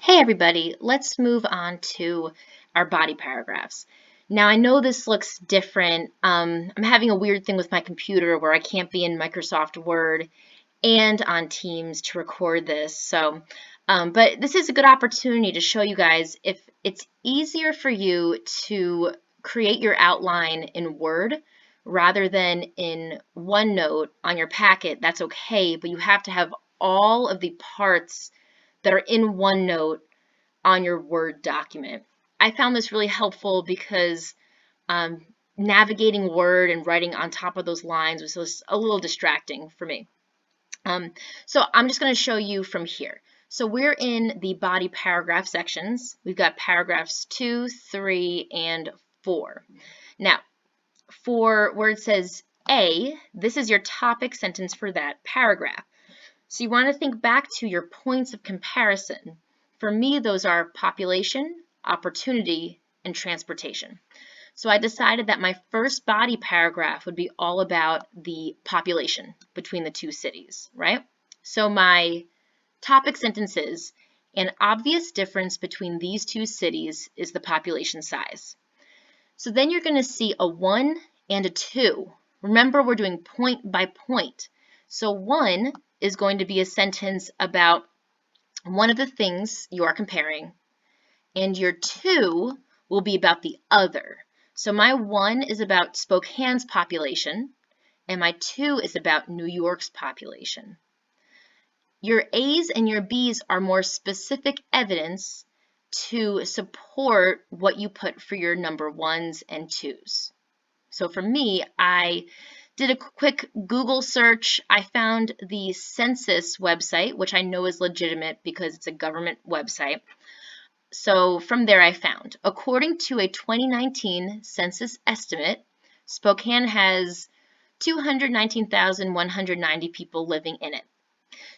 Hey everybody, let's move on to our body paragraphs. Now I know this looks different. I'm having a weird thing with my computer where I can't be in Microsoft Word and on Teams to record this. But this is a good opportunity to show you guys if it's easier for you to create your outline in Word rather than in OneNote on your packet, that's okay, but you have to have all of the parts that are in OneNote on your Word document. I found this really helpful because navigating Word and writing on top of those lines was just a little distracting for me. So I'm just going to show you from here. So we're in the body paragraph sections. We've got paragraphs 2, 3, and 4. Now, for where it says A, this is your topic sentence for that paragraph. So you want to think back to your points of comparison. For me, those are population, opportunity, and transportation. So I decided that my first body paragraph would be all about the population between the two cities, right? So my topic sentence is, an obvious difference between these two cities is the population size. So then you're going to see a 1 and a 2. Remember, we're doing point by point. So 1 is going to be a sentence about one of the things you are comparing, and your 2 will be about the other. So my 1 is about Spokane's population, and my 2 is about New York's population. Your A's and your B's are more specific evidence to support what you put for your number 1s and 2s. So for me, I did a quick Google search. I found the census website, which I know is legitimate because it's a government website. So from there I found, according to a 2019 census estimate, Spokane has 219,190 people living in it.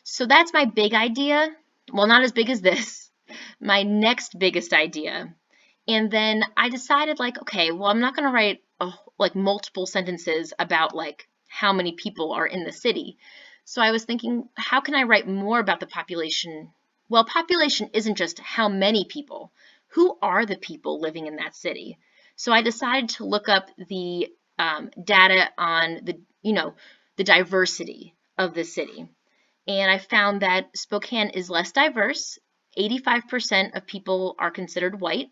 So that's my big idea. Well, not as big as this. My next biggest idea. And then I decided okay, well, I'm not going to write multiple sentences about how many people are in the city. So I was thinking, how can I write more about the population? Well, population isn't just how many people. Who are the people living in that city? So I decided to look up the data on the diversity of the city. And I found that Spokane is less diverse. 85% of people are considered white,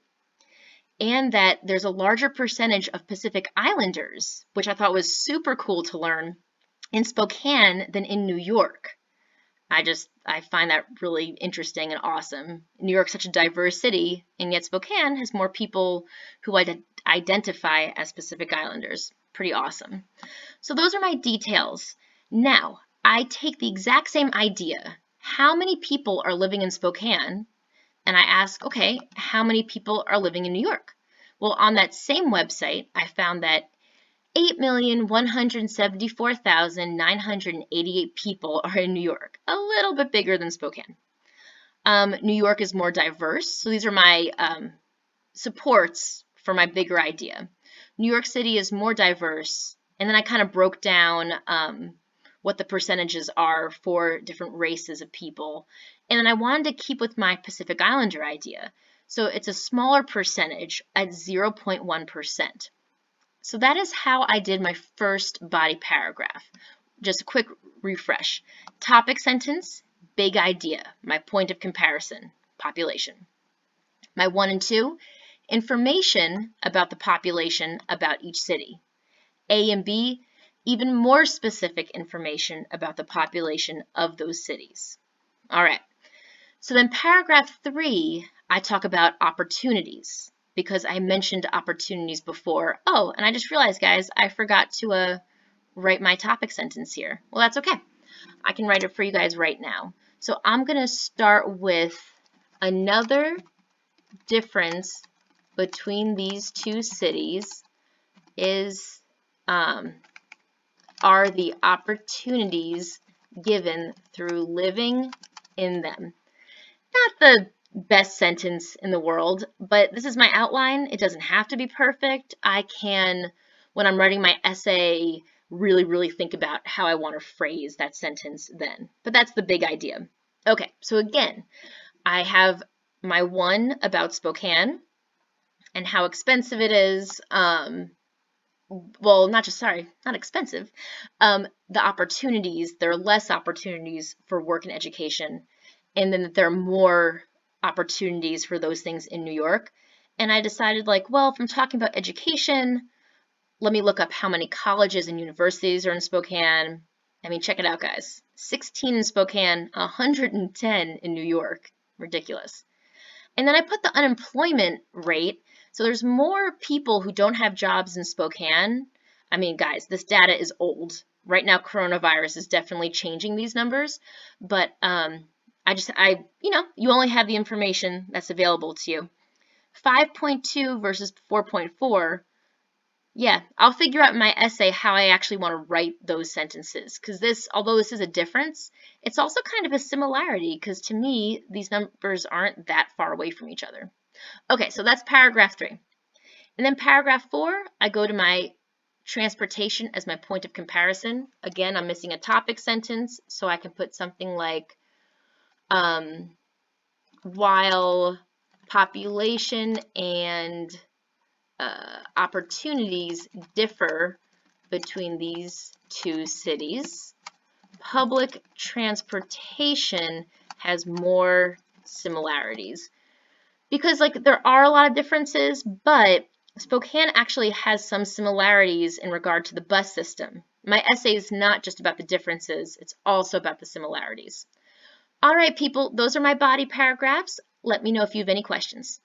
and that there's a larger percentage of Pacific Islanders, which I thought was super cool to learn, in Spokane than in New York. I find that really interesting and awesome. New York's such a diverse city, and yet Spokane has more people who identify as Pacific Islanders. Pretty awesome. So those are my details. Now, I take the exact same idea. How many people are living in Spokane? And I ask, okay, how many people are living in New York? Well, on that same website, I found that 8,174,988 people are in New York, a little bit bigger than Spokane. New York is more diverse, so these are my supports for my bigger idea. New York City is more diverse, and then I kind of broke down what the percentages are for different races of people. And then I wanted to keep with my Pacific Islander idea. So it's a smaller percentage at 0.1%. So that is how I did my first body paragraph. Just a quick refresh. Topic sentence, big idea. My point of comparison, population. My 1 and 2, information about the population about each city. A and B, even more specific information about the population of those cities. All right. So then paragraph 3, I talk about opportunities because I mentioned opportunities before. Oh, and I just realized, guys, I forgot to write my topic sentence here. Well, that's okay. I can write it for you guys right now. So I'm going to start with another difference between these two cities is are the opportunities given through living in them. Not the best sentence in the world, but this is my outline. It doesn't have to be perfect. I can, when I'm writing my essay, really think about how I want to phrase that sentence then. But that's the big idea. Okay, so again, I have my one about Spokane and how expensive it is. Well, not expensive. The opportunities, there are less opportunities for work and education, and then there are more opportunities for those things in New York. And I decided, like, well, if I'm talking about education, let me look up how many colleges and universities are in Spokane. I mean, check it out, guys. 16 in Spokane, 110 in New York. Ridiculous. And then I put the unemployment rate. So there's more people who don't have jobs in Spokane. I mean, guys, this data is old. Right now, coronavirus is definitely changing these numbers. But you only have the information that's available to you. 5.2 versus 4.4. Yeah, I'll figure out in my essay how I actually want to write those sentences, because although this is a difference, it's also kind of a similarity, because to me, these numbers aren't that far away from each other. Okay, so that's paragraph 3. And then paragraph 4, I go to my transportation as my point of comparison. Again, I'm missing a topic sentence, so I can put something like, while population and opportunities differ between these two cities, public transportation has more similarities. Because there are a lot of differences, but Spokane actually has some similarities in regard to the bus system. My essay is not just about the differences, it's also about the similarities. All right, people, those are my body paragraphs. Let me know if you have any questions.